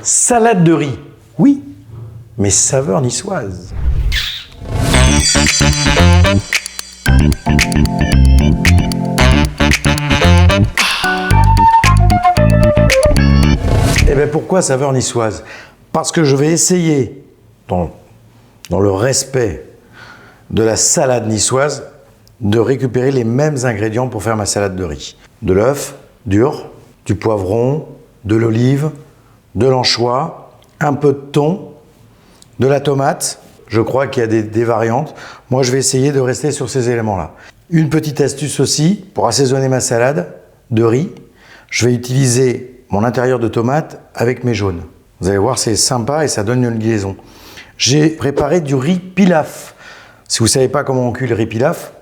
Salade de riz, oui, mais saveur niçoise. Et bien pourquoi saveur niçoise? Parce que je vais essayer, dans le respect de la salade niçoise, de récupérer les mêmes ingrédients pour faire ma salade de riz. De l'œuf dur, du poivron, de l'olive, de l'anchois, un peu de thon, de la tomate. Je crois qu'il y a des variantes. Moi, je vais essayer de rester sur ces éléments-là. Une petite astuce aussi, pour assaisonner ma salade de riz, je vais utiliser mon intérieur de tomate avec mes jaunes. Vous allez voir, c'est sympa et ça donne une liaison. J'ai préparé du riz pilaf. Si vous ne savez pas comment on cuit le riz pilaf,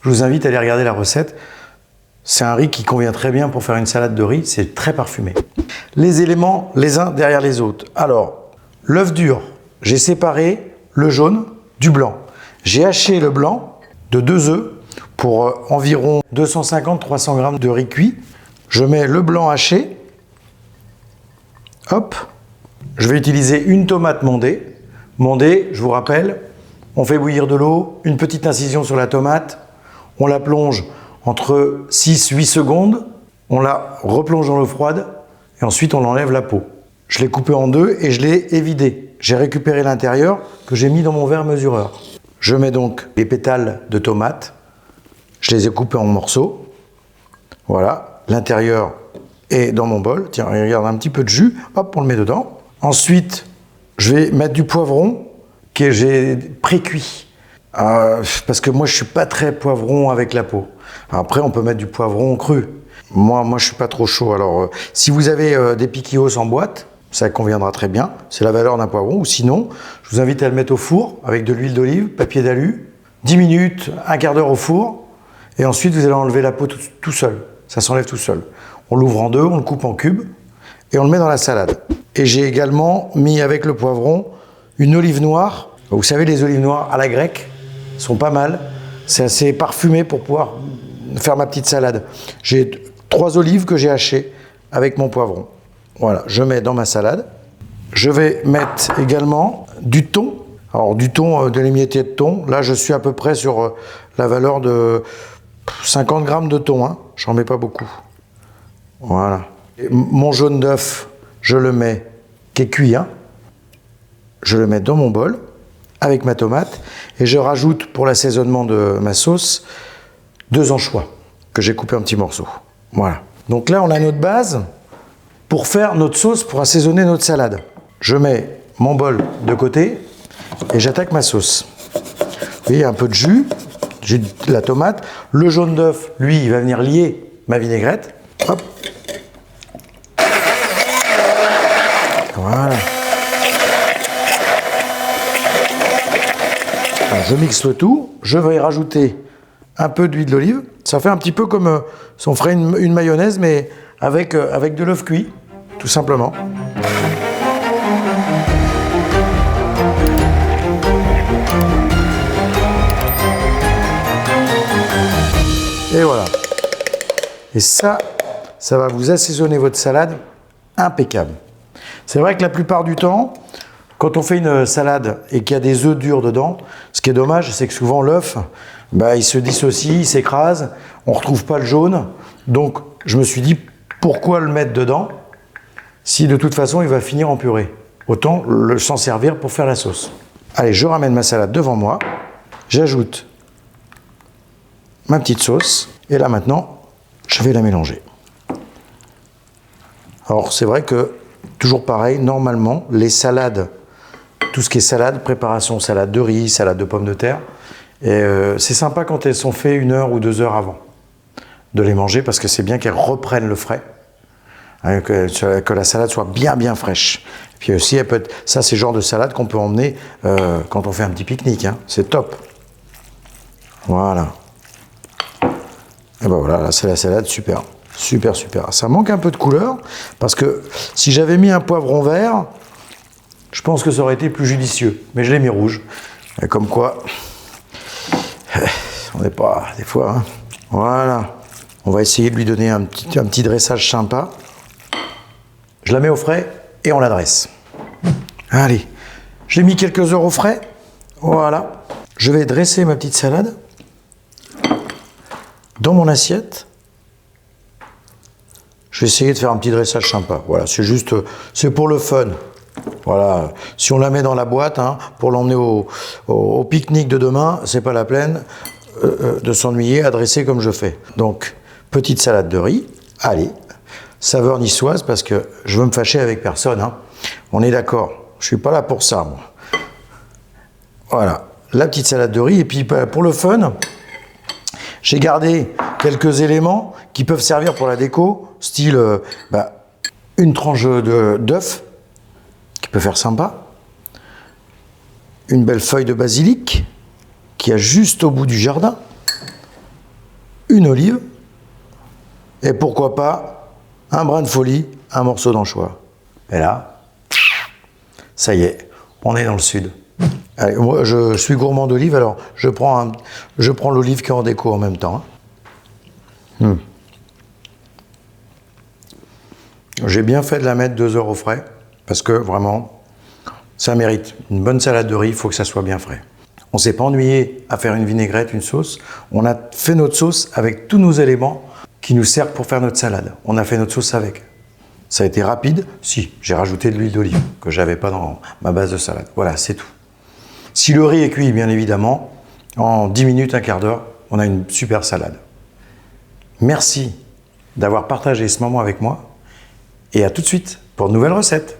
je vous invite à aller regarder la recette. C'est un riz qui convient très bien pour faire une salade de riz, c'est très parfumé. Les éléments les uns derrière les autres. Alors, l'œuf dur, j'ai séparé le jaune du blanc. J'ai haché le blanc de 2 œufs pour environ 250-300 g de riz cuit. Je mets le blanc haché. Hop. Je vais utiliser une tomate mondée. Mondée, je vous rappelle, on fait bouillir de l'eau, une petite incision sur la tomate, on la plonge entre 6-8 secondes, on la replonge dans l'eau froide et ensuite on enlève la peau. Je l'ai coupé en deux et je l'ai évidé. J'ai récupéré l'intérieur que j'ai mis dans mon verre mesureur. Je mets donc les pétales de tomate, je les ai coupés en morceaux. Voilà, l'intérieur est dans mon bol. Tiens, regarde, un petit peu de jus, hop, on le met dedans. Ensuite, je vais mettre du poivron que j'ai pré-cuit. Parce que moi, je ne suis pas très poivron avec la peau. Après, on peut mettre du poivron cru. Moi, je ne suis pas trop chaud. Alors, si vous avez des piquillos en boîte, ça conviendra très bien. C'est la valeur d'un poivron. Ou sinon, je vous invite à le mettre au four avec de l'huile d'olive, papier d'alu, 10 minutes, un quart d'heure au four. Et ensuite, vous allez enlever la peau tout seul. Ça s'enlève tout seul. On l'ouvre en deux, on le coupe en cubes et on le met dans la salade. Et j'ai également mis avec le poivron une olive noire. Vous savez, les olives noires à la grecque sont pas mal. C'est assez parfumé pour pouvoir faire ma petite salade. J'ai 3 olives que j'ai hachées avec mon poivron. Voilà, je mets dans ma salade. Je vais mettre également du thon. Alors du thon, de l'émietté de thon. Là, je suis à peu près sur la valeur de 50 grammes de thon. Hein. J'en mets pas beaucoup. Voilà. Et mon jaune d'œuf, je le mets, qui est cuit. Hein. Je le mets dans mon bol avec ma tomate et je rajoute pour l'assaisonnement de ma sauce 2 anchois que j'ai coupés en petits morceaux. Voilà. Donc là, on a notre base pour faire notre sauce pour assaisonner notre salade. Je mets mon bol de côté et j'attaque ma sauce. Vous voyez, un peu de jus, j'ai de la tomate. Le jaune d'œuf, lui, il va venir lier ma vinaigrette. Hop. Voilà. Alors, je mixe le tout. Je vais y rajouter un peu d'huile d'olive. Ça fait un petit peu comme si on ferait une mayonnaise, mais avec de l'œuf cuit, tout simplement. Et voilà. Et ça va vous assaisonner votre salade impeccable. C'est vrai que la plupart du temps, quand on fait une salade et qu'il y a des œufs durs dedans, ce qui est dommage, c'est que souvent l'œuf, il se dissocie, il s'écrase, on ne retrouve pas le jaune. Donc je me suis dit, pourquoi le mettre dedans si de toute façon il va finir en purée? Autant s'en servir pour faire la sauce. Allez, je ramène ma salade devant moi, j'ajoute ma petite sauce et là maintenant, je vais la mélanger. Alors c'est vrai que, toujours pareil, normalement, les salades, tout ce qui est salade, préparation, salade de riz, salade de pommes de terre, c'est sympa quand elles sont faites 1 heure ou 2 heures avant de les manger parce que c'est bien qu'elles reprennent le frais, hein, que la salade soit bien fraîche. Et puis aussi, elle peut être, ça c'est le genre de salade qu'on peut emmener quand on fait un petit pique-nique, hein, c'est top. Voilà. Et ben voilà, là, c'est la salade super. Super. Ça manque un peu de couleur, parce que si j'avais mis un poivron vert, je pense que ça aurait été plus judicieux. Mais je l'ai mis rouge. Et comme quoi, on n'est pas, des fois, hein. Voilà. On va essayer de lui donner un petit dressage sympa. Je la mets au frais et on la dresse. Allez, j'ai mis quelques heures au frais. Voilà. Je vais dresser ma petite salade dans mon assiette. Je vais essayer de faire un petit dressage sympa. Voilà, c'est juste, c'est pour le fun. Voilà, si on la met dans la boîte, hein, pour l'emmener au pique-nique de demain, c'est pas la peine de s'ennuyer à dresser comme je fais. Donc, petite salade de riz. Allez, saveur niçoise, parce que je veux me fâcher avec personne. Hein. On est d'accord, je suis pas là pour ça, moi. Voilà, la petite salade de riz. Et puis, pour le fun, j'ai gardé quelques éléments qui peuvent servir pour la déco, style une tranche d'œuf, qui peut faire sympa, une belle feuille de basilic, qui a juste au bout du jardin, une olive, et pourquoi pas un brin de folie, un morceau d'anchois. Et là, ça y est, on est dans le sud. Allez, moi, je suis gourmand d'olive, alors je prends l'olive qui est en déco en même temps. J'ai bien fait de la mettre 2 heures au frais, parce que vraiment, ça mérite. Une bonne salade de riz, il faut que ça soit bien frais. On ne s'est pas ennuyé à faire une vinaigrette, une sauce. On a fait notre sauce avec tous nos éléments qui nous servent pour faire notre salade. On a fait notre sauce avec. Ça a été rapide. Si, j'ai rajouté de l'huile d'olive que j'avais pas dans ma base de salade. Voilà, c'est tout. Si le riz est cuit, bien évidemment, en 10 minutes, un quart d'heure, on a une super salade. Merci d'avoir partagé ce moment avec moi et à tout de suite pour de nouvelles recettes.